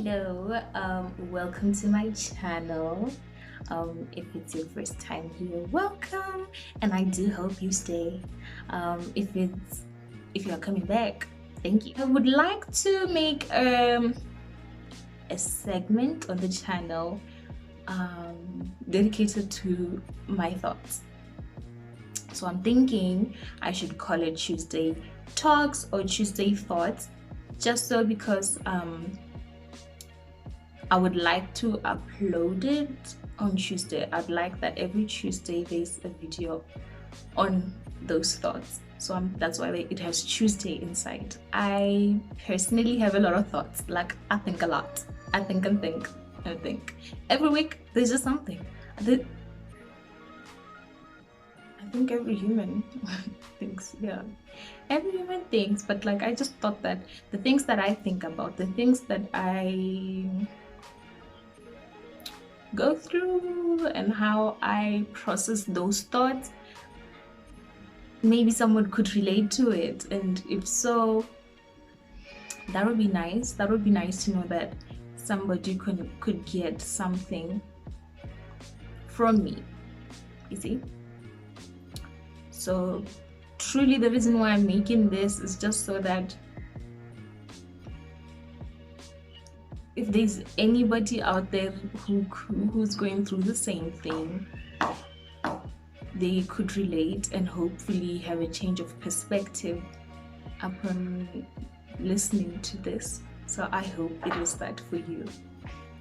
Hello, welcome to my channel. If it's your first time here, welcome, and I do hope you stay. If you are coming back, thank you. I would like to make a segment on the channel dedicated to my thoughts. So I'm thinking I should call it Tuesday Talks or Tuesday Thoughts, just so because I would like to upload it on Tuesday. I'd like that every Tuesday there's a video on those thoughts. So that's why it has Tuesday inside. I personally have a lot of thoughts. Like, I think a lot. I think and think and think. Every week there's just something. I think every human thinks, yeah. Every human thinks, but like I just thought that the things that I think about, the things that I go through and how I process those thoughts, maybe someone could relate to it, and if so, that would be nice. That would be nice to know that somebody could get something from me, you see. So truly the reason why I'm making this is just so that if there's anybody out there who's going through the same thing, they could relate and hopefully have a change of perspective upon listening to this. So I hope it is that for you,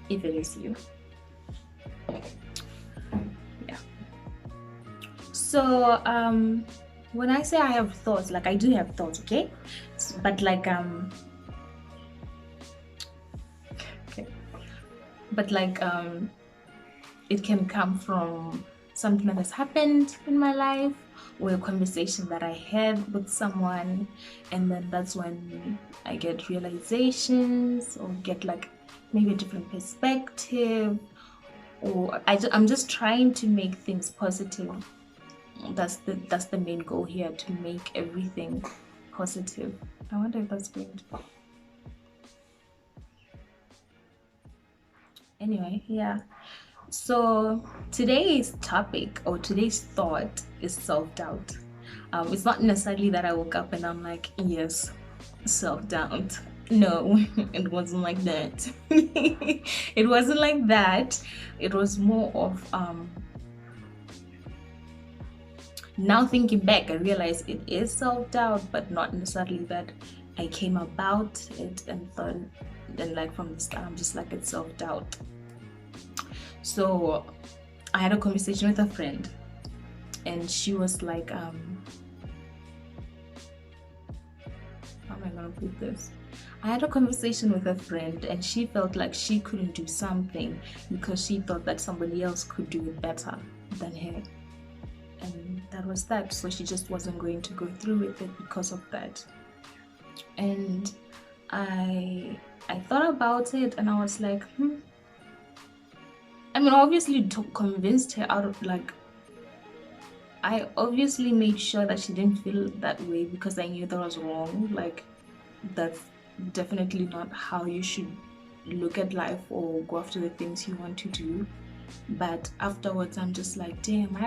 if it is you. Yeah. So when I say I have thoughts, like I do have thoughts, okay? But like it can come from something that has happened in my life or a conversation that I had with someone, and then that's when I get realizations or get like maybe a different perspective, or I'm just trying to make things positive. That's the main goal here, to make everything positive. I wonder if that's going to... Anyway, yeah. So today's topic or today's thought is self-doubt. It's not necessarily that I woke up and I'm like, yes, self-doubt. No, it wasn't like that. It wasn't like that. It was more of now thinking back, I realized it is self-doubt, but not necessarily that I came about it and thought, and like from the start I'm just like, it's self-doubt. So I had a conversation with a friend, and she was like, how am I gonna put this? I had a conversation with a friend, and she felt like she couldn't do something because she thought that somebody else could do it better than her, and that was that. So she just wasn't going to go through with it because of that. And I thought about it, and I was like, I mean, obviously convinced her out of, like, I obviously made sure that she didn't feel that way because I knew that was wrong. Like, that's definitely not how you should look at life or go after the things you want to do. But afterwards I'm just like, damn, I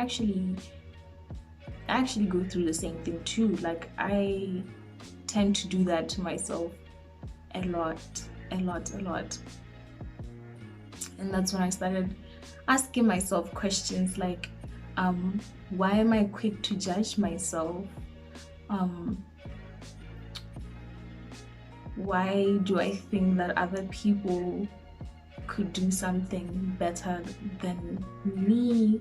actually go through the same thing too. Like, I tend to do that to myself a lot. And that's when I started asking myself questions like, why am I quick to judge myself? Why do I think that other people could do something better than me?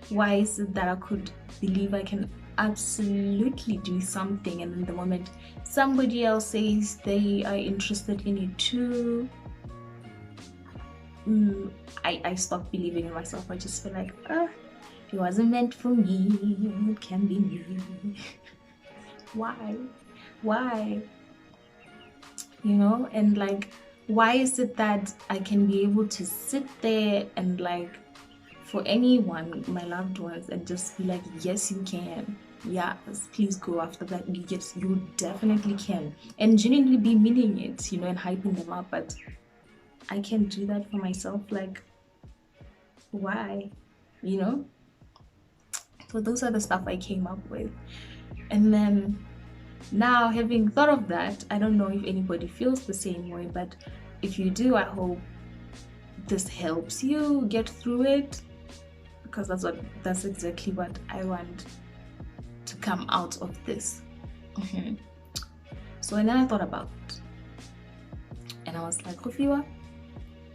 Why is it that I could believe I can absolutely do something, and in the moment somebody else says they are interested in it too, I stopped believing in myself. I just feel like, it wasn't meant for me, it can be me. Why, you know? And like, why is it that I can be able to sit there and like, for anyone, my loved ones, and just be like, yes you can, yes, please go after that, yes you definitely can, and genuinely be meaning it, you know, and hyping them up, but I can do that for myself. Like, why? You know? So those are the stuff I came up with. And then now, having thought of that, I don't know if anybody feels the same way, but if you do, I hope this helps you get through it, because that's exactly what I want to come out of this. So and then I thought about it, and I was like, Kofiwa,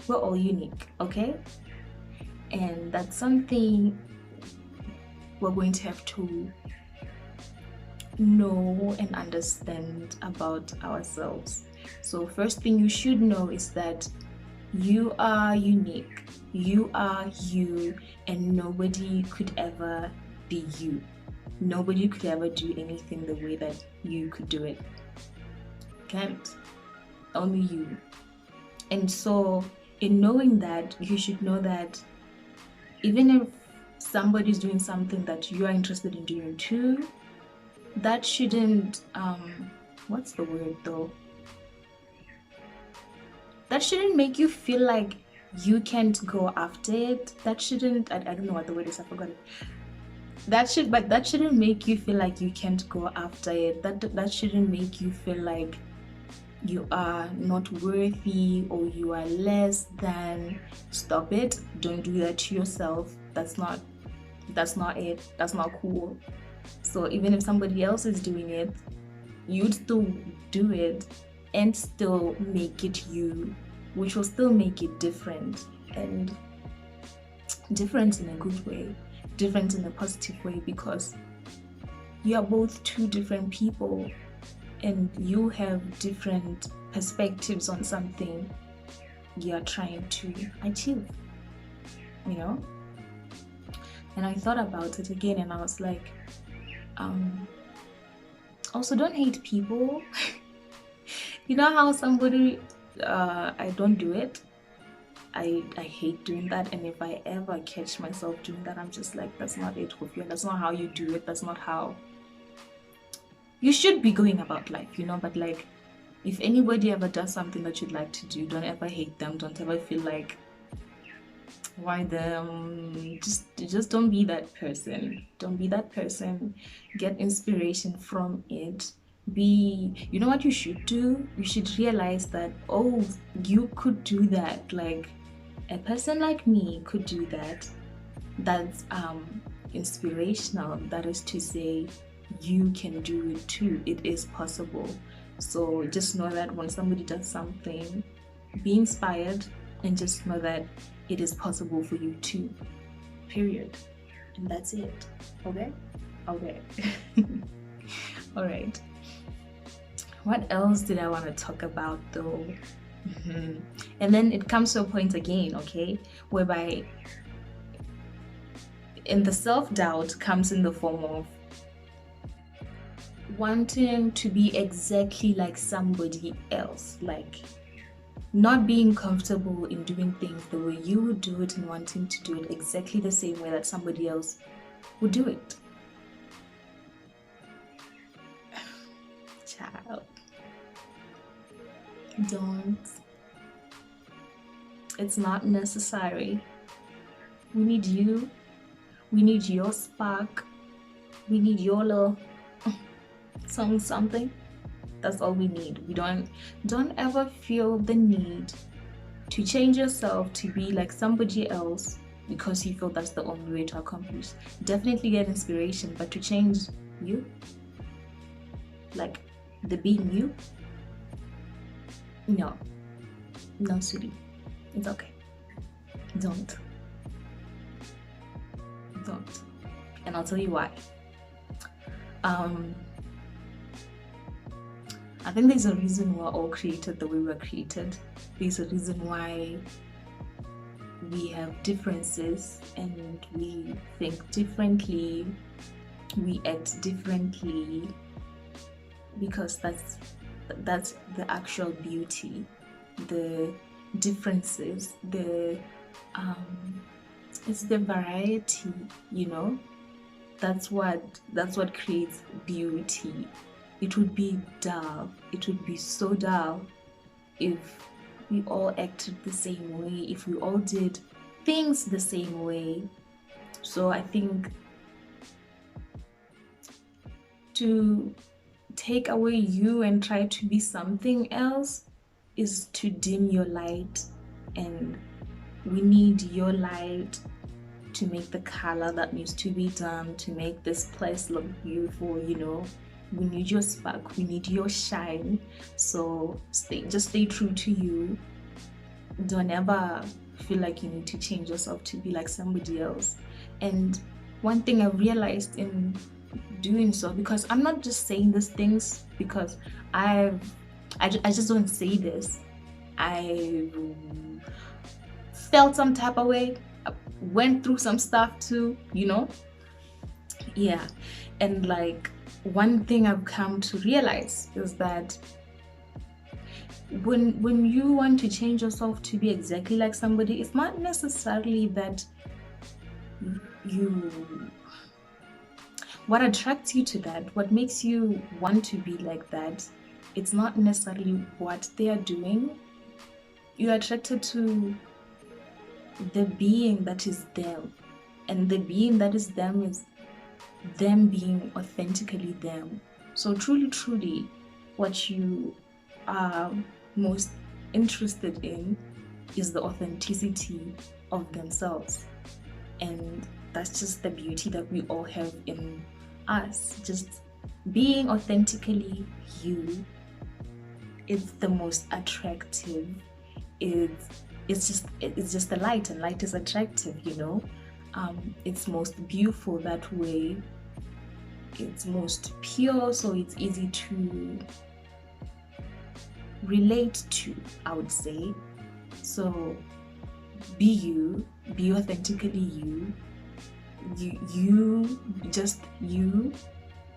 we're all unique, okay? And that's something we're going to have to know and understand about ourselves. So first thing you should know is that you are unique, you are you, and nobody could ever be you. Nobody could ever do anything the way that you could do it. Can't. Only you. And so in knowing that, you should know that even if somebody's doing something that you are interested in doing too, that shouldn't what's the word though? That shouldn't make you feel like you can't go after it. That shouldn't, I don't know what the word is, I forgot it. That shouldn't make you feel like you can't go after it. That shouldn't make you feel like you are not worthy or you are less than. Stop it. Don't do that to yourself. That's not it. That's not cool. So even if somebody else is doing it, you'd still do it and still make it you, which will still make it different, and different in a good way, different in a positive way, because you are both two different people and you have different perspectives on something you are trying to achieve, you know? And I thought about it again and I was like, also don't hate people. You know how somebody, I don't do it. I hate doing that, and if I ever catch myself doing that, I'm just like, that's not it, Hofia. That's not how you do it. That's not how you should be going about life, you know? But like, if anybody ever does something that you'd like to do, don't ever hate them. Don't ever feel like, why them? Just don't be that person. Don't be that person. Get inspiration from it. You know what you should do? You should realize that, oh, you could do that. Like, a person like me could do that. That's inspirational. That is to say, you can do it too. It is possible. So just know that when somebody does something, be inspired and just know that it is possible for you too. Period. And that's it. Okay? Okay. All right. What else did I want to talk about though? And then it comes to a point again, okay, whereby in the self-doubt comes in the form of wanting to be exactly like somebody else, like not being comfortable in doing things the way you would do it and wanting to do it exactly the same way that somebody else would do it. Child, don't. It's not necessary. We need you. We need your spark. We need your little something. That's all we need. We don't ever feel the need to change yourself to be like somebody else because you feel that's the only way to accomplish. Definitely get inspiration, but to change you, like the being you, no, sweetie, it's okay. Don't. And I'll tell you why. I think there's a reason we're all created the way we're created. There's a reason why we have differences and we think differently, we act differently, because that's the actual beauty, the differences, it's the variety, you know? That's what creates beauty. It would be dull. It would be so dull if we all acted the same way, if we all did things the same way. So I think to take away you and try to be something else is to dim your light, and we need your light to make the color that needs to be done to make this place look beautiful, you know. We need your spark, we need your shine. So just stay true to you. Don't ever feel like you need to change yourself to be like somebody else. And one thing I realized in doing so, because I'm not just saying these things because I just don't say this. I felt some type of way, went through some stuff too, you know. Yeah. And like, one thing I've come to realize is that when you want to change yourself to be exactly like somebody, it's not necessarily that you what attracts you to that, what makes you want to be like that, it's not necessarily what they are doing. You're attracted to the being that is them, and the being that is them is them being authentically them. So truly, what you are most interested in is the authenticity of themselves. And that's just the beauty that we all have in us. Just being authentically you is the most attractive. It's just the light, and light is attractive, you know. It's most beautiful that way. It's most pure, so it's easy to relate to, I would say. So be you, be authentically you. Just you.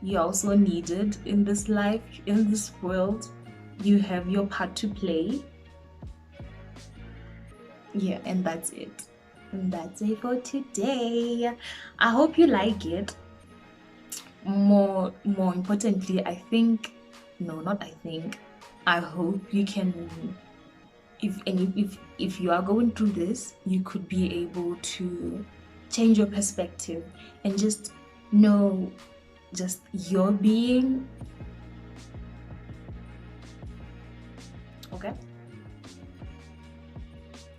You're also needed in this life, in this world. You have your part to play. Yeah, and that's it. And that's it for today. I hope you like it. More importantly, I think, no, not I think, I hope you can, if you are going through this, you could be able to change your perspective and just know just your being. Okay?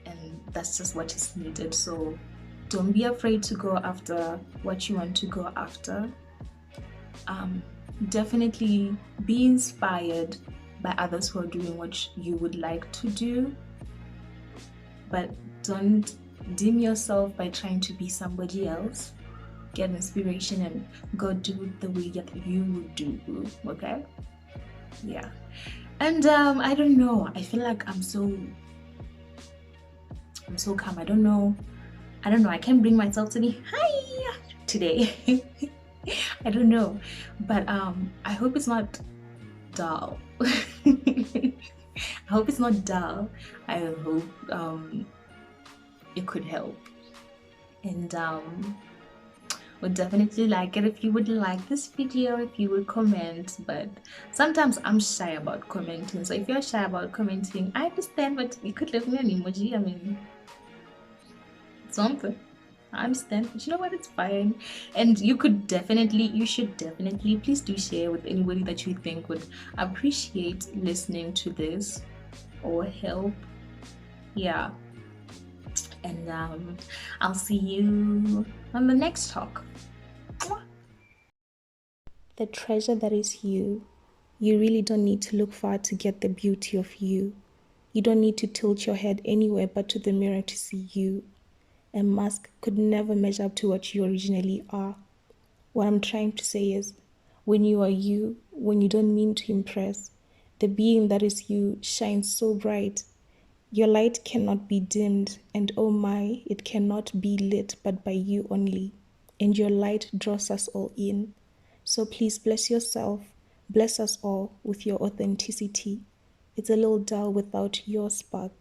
And that's just what is needed. So don't be afraid to go after what you want to go after. Definitely be inspired by others who are doing what you would like to do, but don't dim yourself by trying to be somebody else. Get inspiration and go do it the way that you would do. Okay? Yeah. And I don't know, I feel like I'm so calm. I don't know, I can't bring myself to be hi today. I don't know, but I hope it's not dull. I hope it's not dull. I hope it could help. And would definitely like it if you would like this video, if you would comment. But sometimes I'm shy about commenting, so if you're shy about commenting, I understand, but you could leave me an emoji. I mean, something. I understand, but you know what, it's fine. And you should definitely, please do share with anybody that you think would appreciate listening to this or help. Yeah. And I'll see you on the next talk. The treasure that is you. You really don't need to look far to get the beauty of you. You don't need to tilt your head anywhere but to the mirror to see you. A mask could never measure up to what you originally are. What I'm trying to say is, when you are you, when you don't mean to impress, the being that is you shines so bright. Your light cannot be dimmed, and oh my, it cannot be lit but by you only. And your light draws us all in. So please bless yourself, bless us all with your authenticity. It's a little dull without your spark.